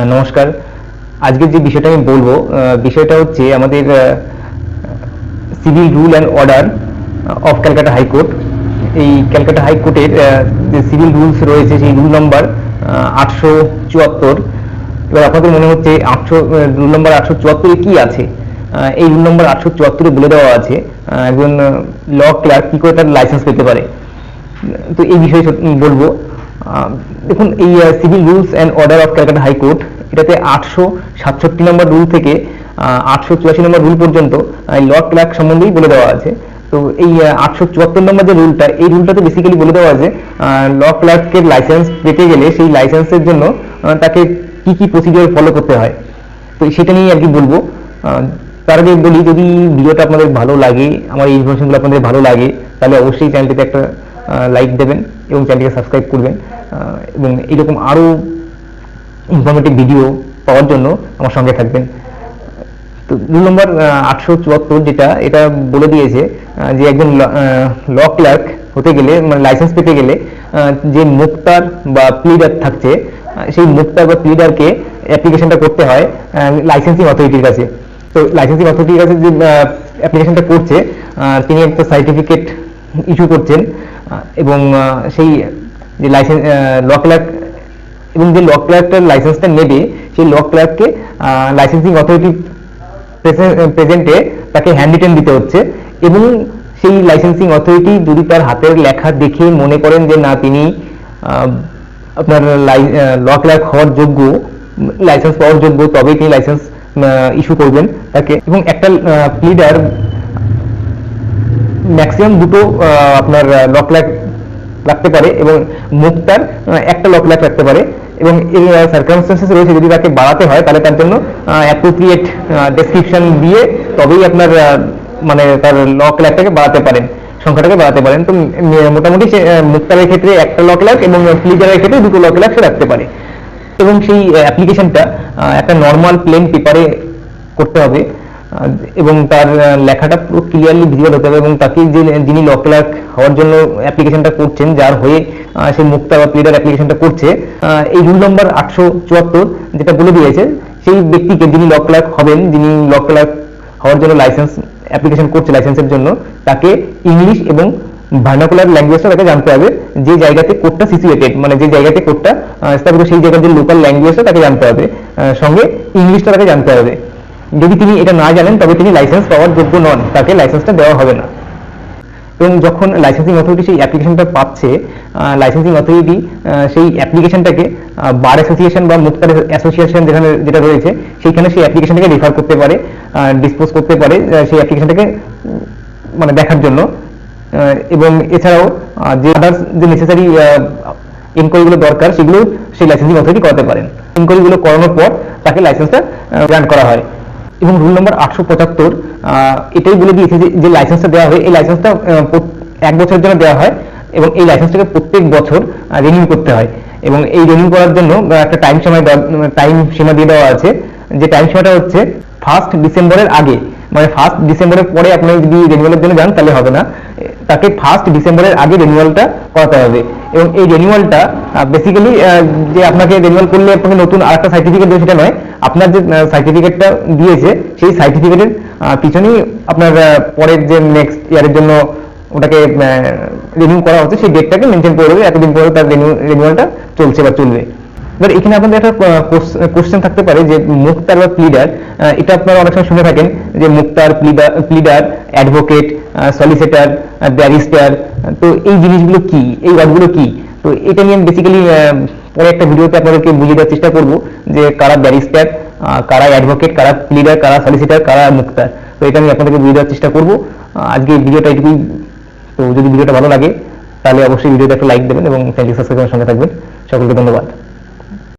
নমস্কার। আজকের যে বিষয়টা আমি বলবো, বিষয়টা হচ্ছে আমাদের civil rule and order of Calcutta high court. এই ক্যালকাটা হাইকোর্টের যে সিভিল রুলস রয়েছে সেই রুল নাম্বার 874। এবার আপনাদের মনে হচ্ছে রুল নাম্বার 874-এ কি আছে? এই রুল নাম্বার 874-এ বলে দেওয়া আছে একজন ল ক্লার্ক কি করে তার লাইসেন্স পেতে পারে। তো এই বিষয়ে বলবো। দেখুন, এই civil rules and order of Calcutta high court, এটাতে 867 নম্বর রুল থেকে 884 নম্বর রুল পর্যন্ত ল ক্লার্ক সম্বন্ধেই বলে দেওয়া আছে। তো এই 874 নম্বর যে রুলটা, এই রুলটাতে বেসিক্যালি বলে দেওয়া আছে ল ক্লার্কের লাইসেন্স পেতে গেলে সেই লাইসেন্সের জন্য তাকে কি কি প্রসিডিওর ফলো করতে হয়। তো সেটা নিয়ে আর কি বলবো। তার আগে বলি, যদি ভিডিওটা আপনাদের ভালো লাগে, আমার এই ইনফরমেশনগুলো আপনাদের ভালো লাগে, তাহলে অবশ্যই চ্যানেলটিতে একটা লাইক দেবেন এবং চ্যানেলটিকে সাবস্ক্রাইব করবেন, এবং এইরকম আরও ইনফরমেটিভ ভিডিও পাওয়ার জন্য আমার সঙ্গে থাকবেন। তো রুল নম্বর 874 যেটা, এটা বলে দিয়েছে যে একজন ল ক্লার্ক হতে গেলে, মানে লাইসেন্স পেতে গেলে, যে মুক্তার বা প্লিডার থাকছে, সেই মুক্তার বা প্লিডারকে অ্যাপ্লিকেশনটা করতে হয় লাইসেন্সিং অথরিটির কাছে। তো লাইসেন্সিং অথরিটির কাছে যে অ্যাপ্লিকেশনটা করছে, তিনি একটা সার্টিফিকেট ইস্যু করছেন, এবং সেই যে লাইসেন্স ল ক্লার্ক এবং যে ল ক্লার্কটার লাইসেন্সটা নেবে, সেই ল ক্লার্ককে লাইসেন্সিং অথরিটি প্রেজেন্টে তাকে হ্যান্ড রিটেন দিতে হচ্ছে। এবং সেই লাইসেন্সিং অথরিটি যদি তার হাতের লেখা দেখে মনে করেন যে না, তিনি আপনার ল ক্লার্ক হওয়ার যোগ্য, লাইসেন্স পাওয়ার যোগ্য, তবেই তিনি লাইসেন্স ইস্যু করবেন তাকে। এবং একটা প্লিডার ম্যাক্সিমাম দুটো আপনার ল ক্লার্ক রাখতে পারে, এবং মুক্তার একটা ল ক্লার্ক রাখতে পারে। এবং এই সার্কামস্টেন্সেস রয়েছে, যদি তাকে বাড়াতে হয় তাহলে তার জন্য অ্যাপ্রোপ্রিয়েট ডেসক্রিপশন দিয়ে তবেই আপনার মানে তার ল ক্লার্কটাকে বাড়াতে পারেন, সংখ্যাটাকে বাড়াতে পারেন। তো মোটামুটি সে মুক্তারের ক্ষেত্রে একটা ল ক্লার্ক এবং প্লিডারের ক্ষেত্রে দুটো ল ক্লার্ক সে রাখতে পারে। এবং সেই অ্যাপ্লিকেশনটা একটা নর্মাল প্লেন পেপারে করতে হবে, এবং তার লেখাটা পুরো ক্লিয়ারলি ভিজিবল হতে হবে। এবং তাকে যিনি ল ক্লার্ক হওয়ার জন্য অ্যাপ্লিকেশনটা করছেন, যার হয়ে সেই মুক্তা বা প্লিডার অ্যাপ্লিকেশনটা করছে, এই রুল নম্বর 874 যেটা বলে দিয়েছে, সেই ব্যক্তিকে, যিনি ল ক্লার্ক হবেন, যিনি ল ক্লার্ক হওয়ার জন্য লাইসেন্স অ্যাপ্লিকেশন করছে লাইসেন্সের জন্য, তাকে ইংলিশ এবং ভার্নাকুলার ল্যাঙ্গুয়েজটা তাকে জানতে হবে। যে জায়গাতে কোর্টটা সিচুয়েটেড, মানে যে জায়গাতে কোর্টটা স্থাপিত, সেই জায়গার যে লোকাল ল্যাঙ্গুয়েজটা তাকে জানতে হবে, সঙ্গে ইংলিশটা তাকে জানতে হবে। যদি তিনি এটা না জানেন তবে তিনি লাইসেন্স পাওয়ার যোগ্য নন, তাকে লাইসেন্সটা দেওয়া হবে না। এবং যখন লাইসেন্সিং অথরিটি সেই অ্যাপ্লিকেশনটা পাচ্ছে, লাইসেন্সিং অথরিটি সেই অ্যাপ্লিকেশনটাকে বার অ্যাসোসিয়েশন বা মুক্তার অ্যাসোসিয়েশন যেটা রয়েছে, সেইখানে সেই অ্যাপ্লিকেশনটাকে রেফার করতে পারে, ডিসপোজ করতে পারে সেই অ্যাপ্লিকেশনটাকে মানে দেখার জন্য। এবং এছাড়াও যে আদার্স যে নেসেসারি ইনকোয়ারিগুলো দরকার, সেগুলো সেই লাইসেন্সিং অথরিটি করাতে পারেন। ইনকোয়ারিগুলো করানোর পর তাকে লাইসেন্সটা গ্রান্ট করা হয়। এবং রুল নম্বর 875 এটাই বলে দিয়েছে যে লাইসেন্সটা দেওয়া হয়, এই লাইসেন্সটা 1 বছরের জন্য দেওয়া হয়, এবং এই লাইসেন্সটাকে প্রত্যেক বছর রিনিউ করতে হয়। এবং এই রিনিউ করার জন্য একটা টাইম সীমা দিয়ে দেওয়া আছে। যে টাইম সীমাটা হচ্ছে 1 ডিসেম্বরের আগে, মানে 1 ডিসেম্বরের পরে আপনি যদি রিনিউয়ালের জন্য যান তাহলে হবে না, তাকে 1 ডিসেম্বরের আগে রিনিউয়ালটা করাতে হবে। এবং এই রিনিউয়ালটা বেসিক্যালি যে আপনাকে রিনিউয়াল করলে আপনাকে নতুন আরেকটা সার্টিফিকেট দেবে সেটা নয়, আপনার যে সার্টিফিকেটটা দিয়েছে সেই সার্টিফিকেটের পিছনেই আপনার পরের যে নেক্সট ইয়ারের জন্য ওটাকে রিনিউ করা হচ্ছে, সেই ডেটটাকে মেনশন করে দেবে, এতদিন পরে তার রিনিউয়ালটা চলছে বা চলবে। এবার এখানে আপনাদের একটা কোশ্চেন থাকতে পারে যে মুক্তার বা প্লিডার, এটা আপনারা অনেক সময় শুনে থাকেন যে মুক্তার, প্লিডার, অ্যাডভোকেট, সলিসিটর, ব্যারিস্টার। তো এই জিনিসগুলো কি, এই ওয়ার্ডগুলো কি? তো এটা নিয়ে বেসিক্যালি পরে একটা ভিডিওতে আপনাদেরকে বুঝিয়ে দেওয়ার চেষ্টা করব যে কারা ব্যারিস্টার, কারা অ্যাডভোকেট, কারা প্লিডার, কারা সলিসিটর, কারা মুক্তার। তো এটা আমি আপনাদেরকে বুঝিয়ে দেওয়ার চেষ্টা করব। আজকে ভিডিওটা এটুকুই। তো যদি ভিডিওটা ভালো লাগে তাহলে অবশ্যই ভিডিওতে একটা লাইক দেবেন এবং চ্যানেলটি সাবস্ক্রাইব করার সঙ্গে থাকবেন। সকলকে ধন্যবাদ।